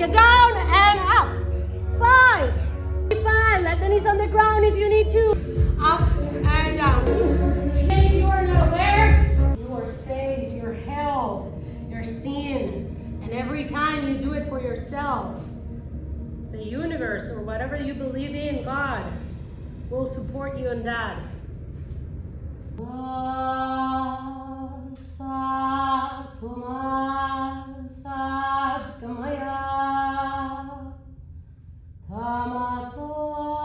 it down and up. 5. 5. Let the knees on the ground if you need to. Up and down. If you are not aware, you are safe, you're held, you're seen. And every time you do it for yourself, the universe or whatever you believe in, God, will support you in that. Tamaso